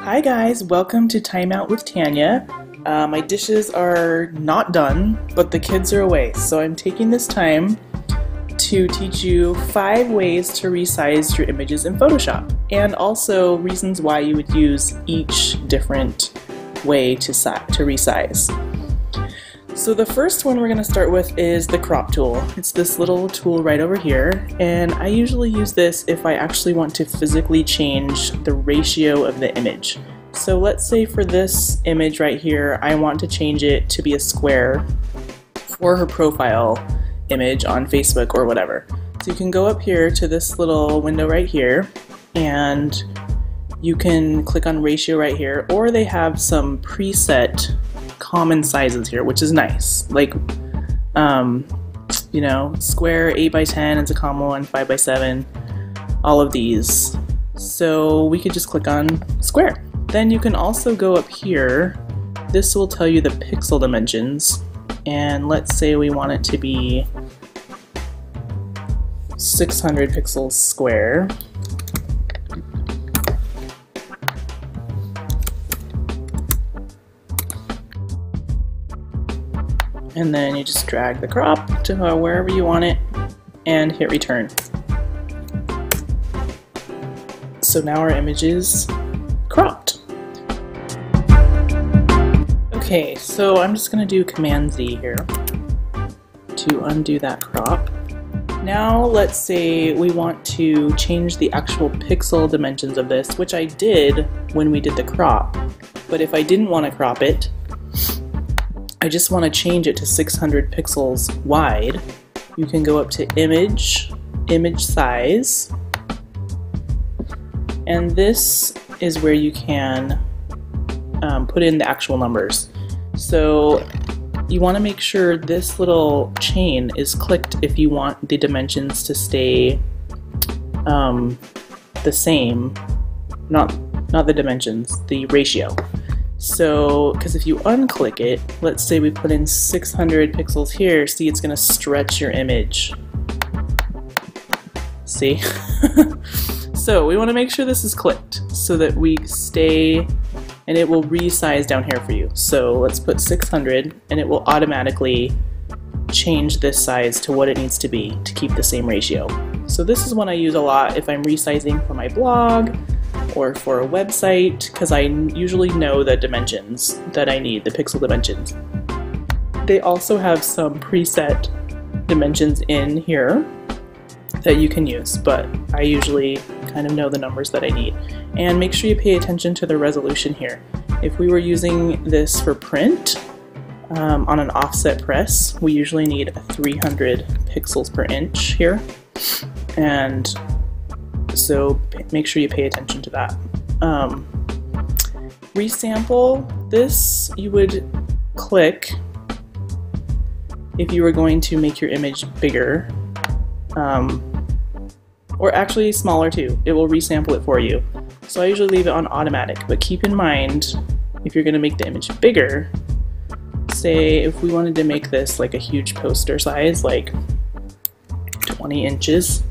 Hi guys, welcome to Time Out with Tanya. My dishes are not done, but the kids are away, so I'm taking this time to teach you 5 ways to resize your images in Photoshop, and also reasons why you would use each different way to resize. So the first one we're going to start with is the crop tool. It's this little tool right over here, and I usually use this if I actually want to physically change the ratio of the image. So let's say for this image right here, I want to change it to be a square for her profile image on Facebook or whatever. So you can go up here to this little window right here, and you can click on ratio right here, or they have some preset common sizes here, which is nice. Like, you know, square 8x10 is a common one, 5x7, all of these. So we could just click on square. Then you can also go up here. This will tell you the pixel dimensions, and let's say we want it to be 600 pixels square. And then you just drag the crop to wherever you want it and hit return. So now our image is cropped. Okay, so I'm just going to do Command Z here to undo that crop. Now let's say we want to change the actual pixel dimensions of this, which I did when we did the crop. But if I didn't want to crop it, I just want to change it to 600 pixels wide. You can go up to Image, Image Size, and this is where you can put in the actual numbers. So you want to make sure this little chain is clicked if you want the dimensions to stay the same, not the dimensions, the ratio. So, because if you unclick it, let's say we put in 600 pixels here, see, it's going to stretch your image. See? So we want to make sure this is clicked so that we stay, and it will resize down here for you. So let's put 600, and it will automatically change this size to what it needs to be to keep the same ratio. So this is one I use a lot if I'm resizing for my blog or for a website, because I usually know the dimensions that I need, the pixel dimensions. They also have some preset dimensions in here that you can use, but I usually kind of know the numbers that I need. And make sure you pay attention to the resolution here. If we were using this for print on an offset press, we usually need 300 pixels per inch here, and so make sure you pay attention to that. Resample, this you would click if you were going to make your image bigger, or actually smaller too. It will resample it for you. So I usually leave it on automatic, but keep in mind if you're going to make the image bigger, say if we wanted to make this like a huge poster size, like 20 inches,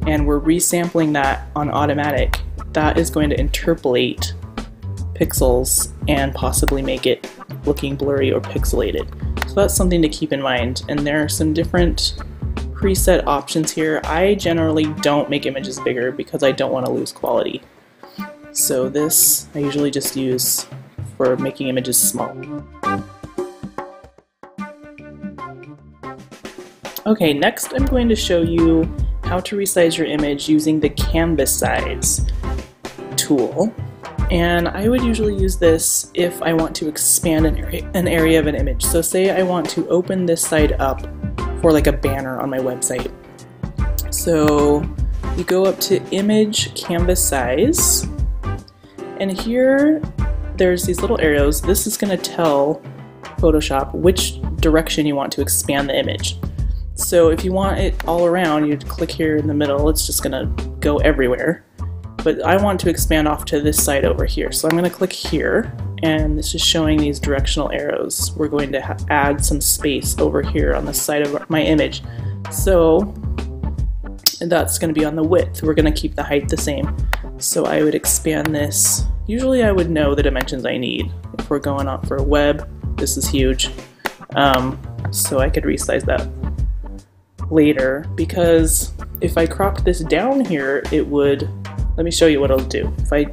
and we're resampling that on automatic, that is going to interpolate pixels and possibly make it looking blurry or pixelated. So that's something to keep in mind. And there are some different preset options here. I generally don't make images bigger because I don't want to lose quality. So this I usually just use for making images small. Okay, next I'm going to show you how to resize your image using the canvas size tool. And I would usually use this if I want to expand an area of an image. So say I want to open this side up for like a banner on my website. So you go up to Image, Canvas Size, and here there's these little arrows. This is going to tell Photoshop which direction you want to expand the image. So if you want it all around, you'd click here in the middle. It's just gonna go everywhere. But I want to expand off to this side over here. So I'm gonna click here, and this is showing these directional arrows. We're going to add some space over here on the side of my image. So that's gonna be on the width. We're gonna keep the height the same. So I would expand this Usually I would know the dimensions I need. If we're going out for a web, this is huge. So I could resize that later, because if I cropped this down here, it would, let me show you what I'll do. If I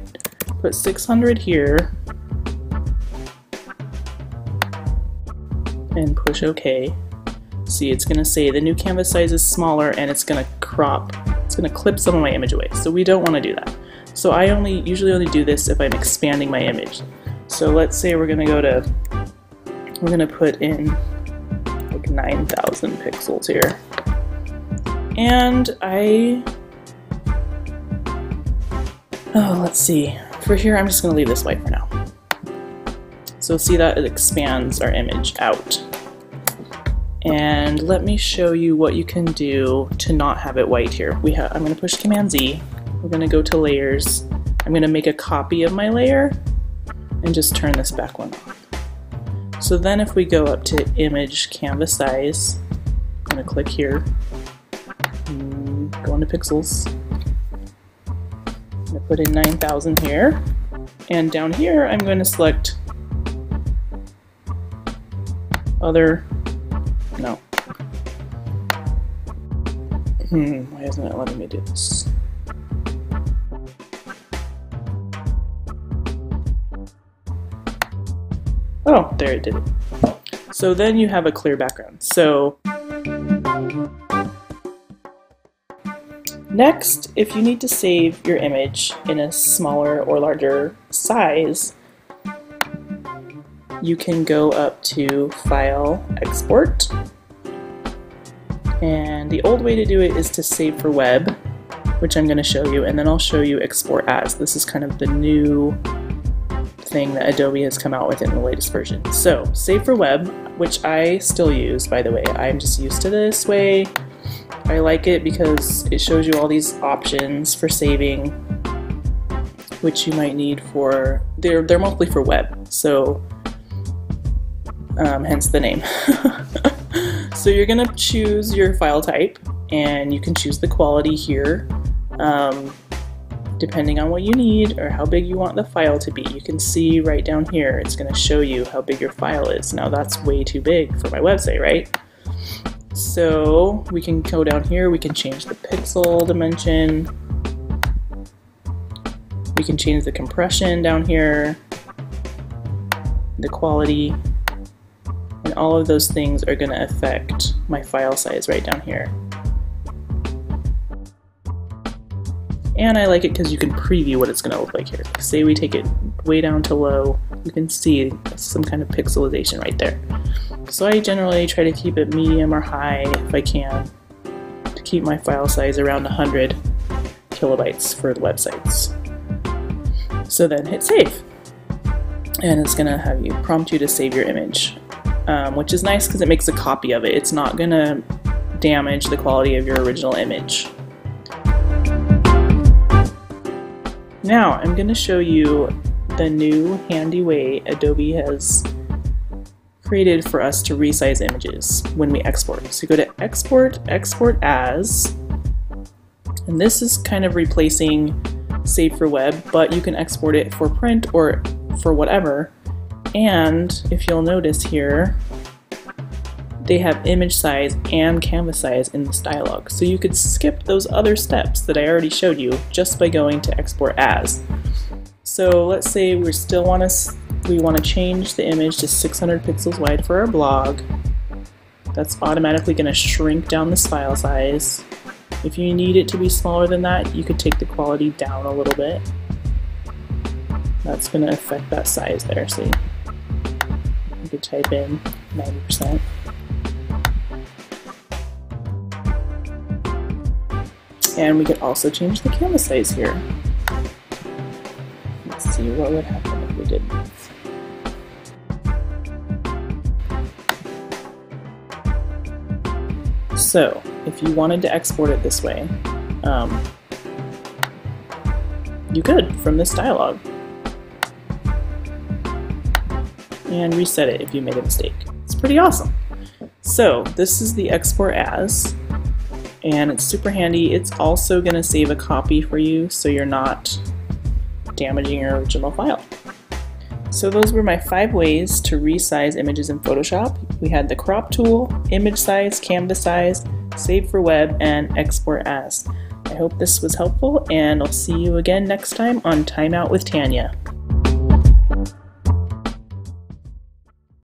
put 600 here and push OK, see, it's going to say the new canvas size is smaller and it's going to crop, it's going to clip some of my image away. So we don't want to do that. So I usually only do this if I'm expanding my image. So let's say we're going to put in like 9,000 pixels here. And let's see. For here, I'm just going to leave this white for now. So see that it expands our image out. And let me show you what you can do to not have it white here. I'm going to push Command Z. We're going to go to layers. I'm going to make a copy of my layer and just turn this back one off. So then if we go up to image canvas size, I'm going to click here, go into pixels. I'm going to put in 9,000 here. And down here, I'm going to select other. No. Why isn't it letting me do this? Oh, there it did it. So then you have a clear background. So next, if you need to save your image in a smaller or larger size, you can go up to File, Export. And the old way to do it is to save for web, which I'm going to show you, and then I'll show you Export As. This is kind of the new thing that Adobe has come out with in the latest version. So, save for web, which I still use, by the way. I'm just used to this way. I like it because it shows you all these options for saving, which you might need for, they're mostly for web, so hence the name. So you're gonna choose your file type, and you can choose the quality here, depending on what you need or how big you want the file to be. You can see right down here, it's gonna show you how big your file is. Now that's way too big for my website, right? So we can go down here, we can change the pixel dimension, we can change the compression down here, the quality, and all of those things are going to affect my file size right down here. And I like it because you can preview what it's going to look like here. Say we take it way down to low, you can see some kind of pixelization right there. So I generally try to keep it medium or high if I can, to keep my file size around 100 kilobytes for the websites. So then hit save. And it's going to have you prompt you to save your image, which is nice because it makes a copy of it. It's not going to damage the quality of your original image. Now I'm going to show you the new handy way Adobe has created for us to resize images when we export. So you go to Export, Export As, and this is kind of replacing Save for Web, but you can export it for print or for whatever. And if you'll notice here, they have image size and canvas size in this dialog. So you could skip those other steps that I already showed you just by going to Export As. So let's say we still want to change the image to 600 pixels wide for our blog. That's automatically going to shrink down this file size. If you need it to be smaller than that, you could take the quality down a little bit. That's going to affect that size there. See, you could type in 90%. And we could also change the canvas size here. Let's see what would happen if we did this. So, if you wanted to export it this way, you could from this dialog. And reset it if you made a mistake. It's pretty awesome. So, this is the Export As. And it's super handy. It's also going to save a copy for you, so you're not damaging your original file. So those were my 5 ways to resize images in Photoshop. We had the crop tool, image size, canvas size, save for web, and export as. I hope this was helpful, and I'll see you again next time on Time Out with Tanya.